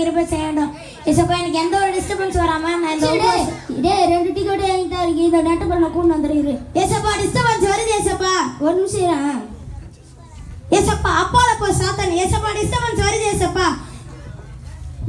கிருபை செய்யணும் ஏசப்பா. எனக்கு எந்த ஒரு டிஸ்டர்பன்ஸ் வராம நான் இந்த டேய் 2 டிக்கெட் வாங்கி தான் இருக்கு. இந்த நட்டு பண்ண கூண்டு வந்துரு ஏசப்பா. டிஸ்டர்பன்ஸ் வருது ஏசப்பா. ஒரு நிமிஷம் ஏசப்பா. அப்பால போ சாத்தான் ஏசப்பா. டிஸ்டர்பன்ஸ் வருது ஏசப்பா.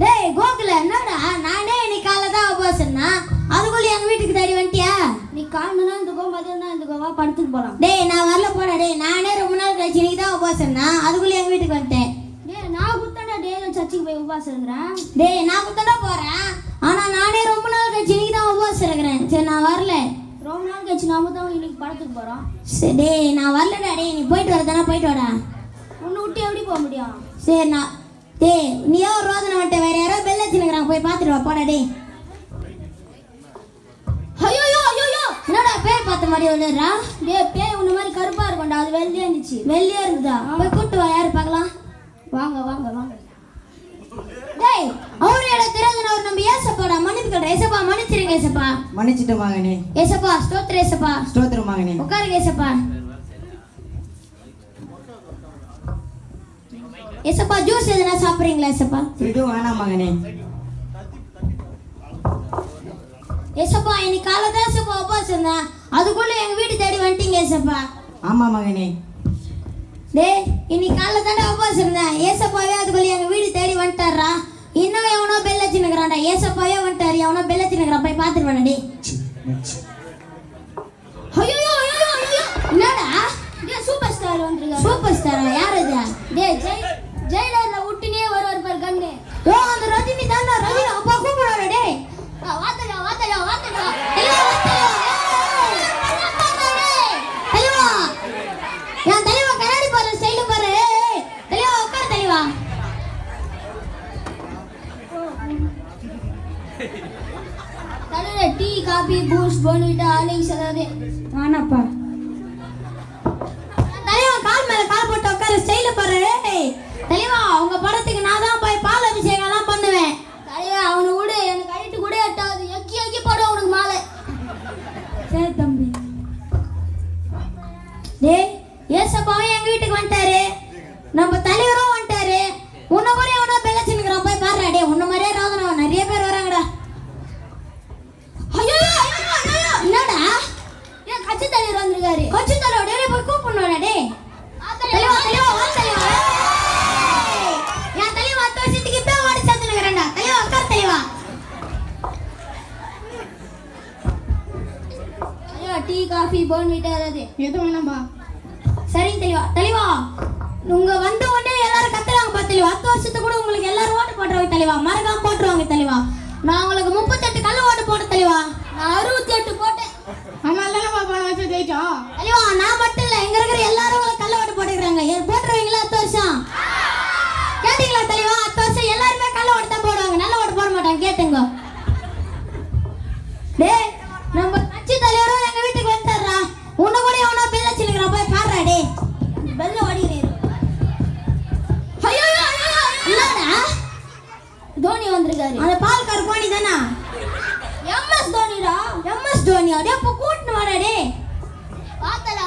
டேய் கோகுல என்னடா நானே இன்னைக்கு காலைல தான் உபவாசம்னா அதுக்குள்ள எங்க வீட்டுக்கு தேடி வந்துட்டியா? நீ காணுனா இந்த கோ மதியம் தான் இந்த கோவா படுத்துட்டு போலாம். டேய் நான் வரல போடா. டேய் நானே ரொம்ப நாள் கழிச்சு இன்னைக்கு தான் உபவாசம்னா அதுக்குள்ள எங்க வீட்டுக்கு வந்துட்டேன். டேய் நான் குத்தடா. டேய் சர்ச்சுக்கு போய் உபவாசம் இருக்கறேன். டேய் நான் குத்தடா போறேன். ஆனா நானே ரொம்ப நாள் கழிச்சு இன்னைக்கு தான் உபவாசம் இருக்கறேன். சரி நான் வரல. ரொம்ப நாள் கழிச்சு நாம தான் இன்னைக்கு படத்துக்கு போறோம். சரி டேய் நான் வரலடா. டேய் நீ போயிட்டு வரதானே போயிட்டு வாடா. உன்னை விட்டு எப்படி போக முடியும்? சரி நான் டேய் நீயோ ஒரு ரோதனை வந்துட்ட. வேற யாரோ பெல் வச்சுக்கிறாங்க போய் பார்த்துட்டு வா போடா. டேய் ஐயோ என்னடா பேய் பார்த்த மாதிரி ஒண்ணுறா? டேய் பேய் உன்ன மாதிரி கருப்பா இருக்கும்டா. அது வெள்ளையா இருந்துச்சு. வெள்ளையா இருக்குதா? போய் கூட்டு வா. யாரு பார்க்கலாம். வாங்க. டேய் அவரே இட தெரியாதவர் நம்ம ஏசப்பாடா. மன்னிப்பு கேட்ற ஏசப்பா. மன்னிச்சிருங்க ஏசப்பா. மன்னிச்சிட்டு மகனே. ஏசப்பா ஸ்தோத்திரம் ஏசப்பா. ஸ்தோத்திரம் மகனே. உட்காருங்க ஏசப்பா. ஏசப்பா ஜூஸ் எதுனா சாப்பிடுறீங்களா ஏசப்பா? இது வேணாம் மகனே. ஏசப்பா இன்னைக்கு காலைல தான் ஏசப்பா உபவாசம் தான் அதுக்குள்ள எங்க வீட்டு தேடி வந்துட்டீங்க ஏசப்பா. ஆமா மகனே. டேய் இன்னைக்கு காலைல தானே உபவாசம் தான் ஏசப்பாவே அதுக்குள்ள எங்க வீடு தேடி வந்துட்டாரா. இன்னும் எவனோ பெல் வச்சுன்னுக்குறான்டா. ஏசப்பாவே வந்துட்டாரு. எவனோ பெல் வச்சுன்னுக்குறான். போய் பார்த்துட்டு வாடா. டேய் ஐயோ என்னடா? டேய் சூப்பர் ஸ்டார் வந்திருக்காரு. சூப்பர் ஸ்டாரா? யார் அது? டேய் ஜெயிலர்ல உட்டினே வருவார் பார் கண்ணு. ஓ அந்த ரஜினி தான்டா. ரஜினி அப்பா கூப்பிடுறாரு. டேய் வாத்தடா. தலைவா நான் தலைவா கண்ணாடி பாரு ஸ்டைல் பாரு. தலைவா உட்கார் தலைவா. தலைவா tea coffee boost Bournvita Alice ஏதாவது வானாப்பா. தலைவா கால் மேல கால் போட்டு உட்கார ஸ்டைல் பாரு. தலைவா உங்க படத்துக்கு நான் தான் போய் பால் அபிஷேகம் எல்லாம் பண்ணுவேன். தலைவா அவனை விடு. எனக்கு அழிட்டு கூட எட்டாது. எக்கி போடு உனக்கு மாலை. சரி தம்பி. டேய் ஏசப்பாவே எங்க வீட்டுக்கு வந்துட்டாரு. நம்ம தலைவரும் வந்துட்டாரு. உன்ன கூட எவனோ பெல்லச்சினுக்குறான். போய் பாருடா. டேய் உன்ன மாதிரியே ரோதனை நிறைய பேர் வராங்கடா. ஐயோ என்னடா? ஏன் கட்சி தலைவர் வந்திருக்காரு. கட்சி தலைவர் டேய் போய் கூப்பிடணும்டா. டேய் தலைவா வா தலைவா. என் தலைவா 10 வருஷத்துக்கு இப்ப ஓடி சேர்த்துனுக்குறேன்டா. தலைவா உட்கார் தலைவா. ஐயோ டீ காஃபி போன்விட்டா ஏதாவது எதுவும் வேணாம்பா. சரிங்க தலைவா உங்க வந்த உடனே எல்லாரும் கத்துறாங்க பா தலைவா. 10 வருஷத்துக்கு கூட உங்களுக்கு எல்லாரும் ஓட்டு போட்டுருவாங்க தலைவா. மறக்காம போட்டுருவாங்க தலைவா. நான் உங்களுக்கு 38 கல்ல ஓட்டு போட்ட தலைவா. நான் 68 போட்டேன். அதனால தான் போன வருஷம் ஜெயிச்சோம் தலைவா. நான் மட்டும் இல்ல இங்க இருக்கிற எல்லாரும் உங்களுக்கு கல்ல ஓட்டு போட்டுக்கிறாங்க. போட்டுருவீங்களா 10 வருஷம்? கேட்டீங்களா தலைவா? 10 வருஷம் எல்லாருமே கல்ல ஓட்டு தான் போடுவாங்க. நல்ல ஓட்டு போட மாட்டாங்க. கேட்டுங்க. டேய் நம்ம கட்சி தலைவரும் எங்க வீட்டுக்கு வந்துட்டாரா. உன்ன கூட எவனோ பெல் வச்சிருக்கான். போய் பாருடா. டேய் பெல்ல ஓடிறீரு. ஐயோ என்னடா? தோனி வந்திருக்காரு. அந்த பால்கார கோனி தானா? எம்எஸ் தோனிடா. எம்எஸ் தோனியா? டேய் அப்ப கூட்டிட்டு வாடா. டேய் வாத்தல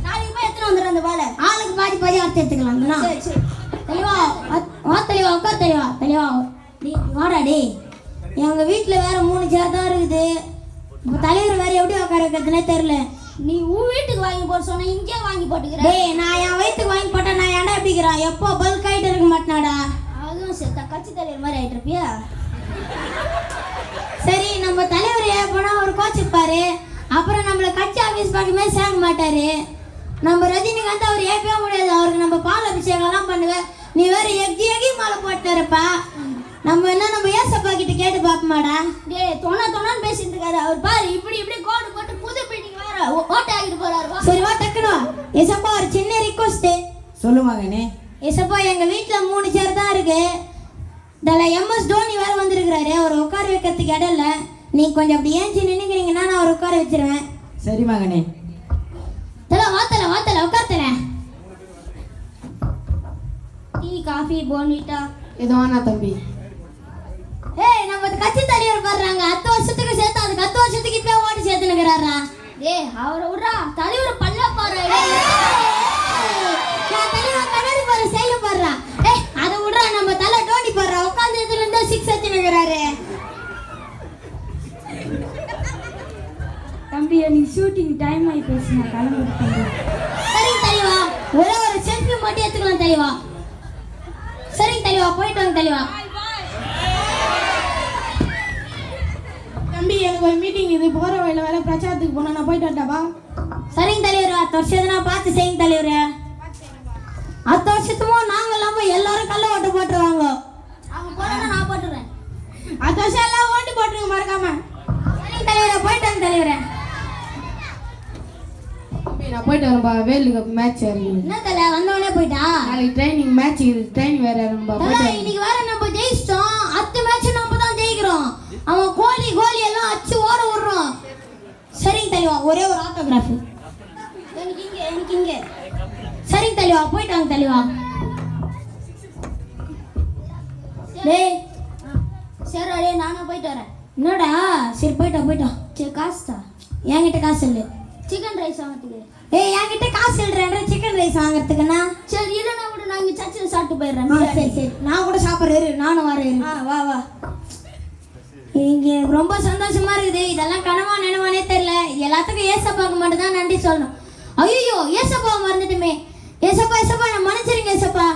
நாளைக்கு போய் எத்தனை வந்துற அந்த பால ஆளுக்கு பாதி அர்த்தம் எடுத்துக்கலாம்னா. சரி தலைவா வா தலைவா உட்கார் தலைவா. தலைவா நீ வாடா. டேய் எங்க வீட்டுல வேற 3 சேர் தான் இருக்குது. இப்போ தலைவர் வேற எப்படி உட்கார வைக்கிறதுனே தெரியல. நீ உன் வீட்டுக்கு வாங்கி போட சொன்னா இங்கே வாங்கி போட்டுக்கிறேன். டேய் நான் என் வயிற்றுக்கு வாங்கி போட்டா நான் ஏன்டா எப்படிக்கிறேன்? எப்போ பல்க் ஆகிட்டு இருக்க மாட்டேனாடா. அதுவும் சரி கட்சி தலைவர் மாதிரி ஆகிட்டு இருப்பியா? சரி நம்ம தலைவர் போனா ஒரு கோச்சிருப்பாரு. அப்புறம் நம்மள கட்சி ஆஃபீஸ் பக்கமே சேர்க்க மாட்டாரு. நம்ம ரஜினிகாந்த் அவர் ஏற்கவே முடியாது. அவருக்கு நம்ம பால் அபிஷேகம் எல்லாம் பண்ணுவேன். நீ வேற எக்கி மாலை போட்டு இருப்பா. நம்ம ஏசப்பா கிட்ட கேட்டு பாப்பமாடா. டேய் தொணன்னு பேசிட்டு இருக்காரு. அவர் பாரு இப்படி கோடு போட்டு புது பில்டிங் வேற ஓட்ட ஆகிட்டு போறாரு. சரி வா டக்குனு. ஏசப்பா ஒரு சின்ன ரிக்வெஸ்ட். சொல்லு மகனே. ஏசப்பா எங்க வீட்ல 3 சேர் தான் இருக்கு. தல எம்எஸ் தோனி வேற வந்திருக்காரு. அவர் உட்கார வைக்கிறதுக்கு இடம் இல்ல. நீ கொஞ்சம் அப்படி ஏஞ்சி நின்னுக்கிறீங்கன்னா நான் அவர் உட்கார வச்சிருவேன். சரி மகனே. தல வாத்தல உட்கார்த்தல. டீ காஃபி போன்விட்டா எதுவானா தம்பி? ஏய் நம்ம கட்சி தலைவர் வர்றாங்க. 10 வருஷத்துக்கு சேர்த்து அது 10 வருஷத்துக்கு இப்ப ஓடி சேர்த்துனுக்குறாரா. டேய் அவரை விடுறா. தலைவர் பல்ல பாரு. நான் தலைவர் கண்ணாடி பாரு. டைம் ஆகி போச்சு, நான் கிளம்பிட்டேன். சரிங்க தலைவா, ஒரே ஒரு செல்ஃபி மட்டும் எடுத்துக்கலாம் தலைவா. சரிங்க தலைவா, போயிட்டு வாங்க தலைவா. தம்பி எனக்கு ஒரு மீட்டிங் இது, போகிற வழியில் வேற பிரச்சாரத்துக்கு போனால் நான் போயிட்டு வரட்டாப்பா. சரிங்க தலைவர், அடுத்த வருஷம் நான் பார்த்து செய்யுங்க தலைவர். அடுத்த வருஷத்துமும் நாங்கள் இல்லாமல் எல்லாரும் கல்ல ஓட்டு போட்டுருவாங்க. அவங்க போனா நான் போட்டுறேன். அடுத்த வருஷம் எல்லாம் ஓட்டு போட்டுருங்க மறக்காம. சரிங்க தலைவரே, போயிட்டு வாங்க தலைவரே. தம்பி நான் போயிட்டு வரேன்பா, வேர்ல்டு கப் மேட்ச் இருக்குது. என்ன தலை வந்தவனே போயிட்டா? நாளைக்கு ட்ரைனிங் மேட்ச் இருக்குது, ட்ரைனிங் வேற இருக்கும்பா, தலை, போயிட்டு வரேன். இன்னைக்கு வேற நம்ம ஜெயிச்சிட்டோம். அடுத்த மேட்ச் நம்ம தான் ஜெயிக்கிறோம். அவன் கோலி எல்லாம் அச்சு ஓட விடுறோம். சரிங்க தலைவா, ஒரே ஒரு ஆட்டோகிராஃப் எனக்கு இங்க. சரிங்க தலைவா, போயிட்டு வாங்க தலைவா. டேய் சரி அடே, நானும் போயிட்டு வரேன். என்னடா? சரி போயிட்டா. சரி காசுதா? என்கிட்ட காசு இல்லை. சிக்கன் ரைஸ் வாங்கிறதுக்கு. ஏய் என்கிட்ட காசு இல்லைன்ற சிக்கன் ரைஸ் வாங்குறதுக்குண்ணா. சரி இல்லைன்னா கூட நான் இங்கே சர்ச்சில் சாப்பிட்டு போயிடுறேன். சரி நான் கூட சாப்பிட்றேன், நானும் வரேன். வா. இங்கே ரொம்ப சந்தோஷமா இருக்குது. இதெல்லாம் கனவா நினைவானே தெரியல. எல்லாத்துக்கும் ஏசப்பாக்கு மட்டும் தான் நன்றி சொல்லணும். ஐயோ ஏசப்பா மறந்துட்டுமே. ஏசப்பா நான் மன்னிச்சிருங்க ஏசப்பா.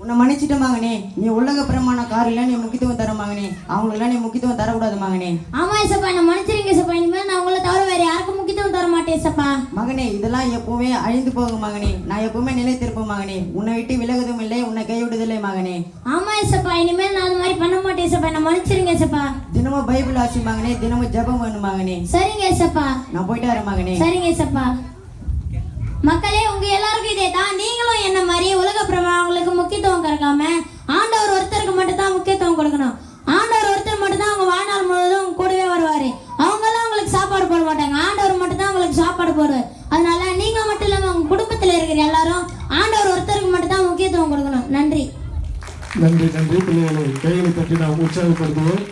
உன்னை மன்னிச்சிட்டு மகனே, நீ உலக பிரமாண காரில் நீ முக்கியத்துவம் தர மகனே, அவங்களுக்கெல்லாம் நீ முக்கியத்துவம் தரக்கூடாது மகனே. ஆமா ஏசப்பா, நான் மன்னிச்சிருங்க ஏசப்பா. இனிமேல் நான் உங்களை தவிர வேற யாருக்கும் முக்கியத்துவம் தர மாட்டேன் ஏசப்பா. மகனே இதெல்லாம் எப்பவுமே அழிந்து போகும் மகனே, நான் எப்பவுமே நிலைத்திருப்பேன் மகனே, உன்னை விட்டு விலகுதும் இல்லை, உன்னை கைவிடுதில்லை மகனே. ஆமா ஏசப்பா, இனிமேல் நான் அது மாதிரி பண்ண மாட்டேன் ஏசப்பா. நான் மன்னிச்சிருங்க ஏசப்பா. தினமும் பைபிள் வாசி மகனே, தினமும் ஜெபம் பண்ணு மகனே. சரிங்க ஏசப்பா. நான் போயிட்டு வரேன் மகனே. சரிங்க ஏசப்பா. மக்களே, உங்க எல்லாருக்கும் இதே தான். நீங்களும் என்ன மாதிரி உலக பிரமாணங்களுக்கு முக்கியத்துவம் கொடுக்காம ஆண்டவர் ஒருத்தருக்கு மட்டும் தான் முக்கியத்துவம் கொடுக்கணும். ஆண்டவர் ஒருத்தர் மட்டும் தான் அவங்க வாழ்நாள் முழுவதும் கூடவே வருவாரு. அவங்கெல்லாம் உங்களுக்கு சாப்பாடு போட மாட்டாங்க, ஆண்டவர் மட்டும் தான் உங்களுக்கு சாப்பாடு போடுவார். அதனால நீங்க மட்டும் இல்லாம உங்க குடும்பத்தில் இருக்கிற எல்லாரும் ஆண்டவர் ஒருத்தருக்கு மட்டும் தான் முக்கியத்துவம் கொடுக்கணும். நன்றி. நன்றி. பிள்ளைகளை கைகளை தட்டி நாம் உற்சாகப்படுத்துவோம்.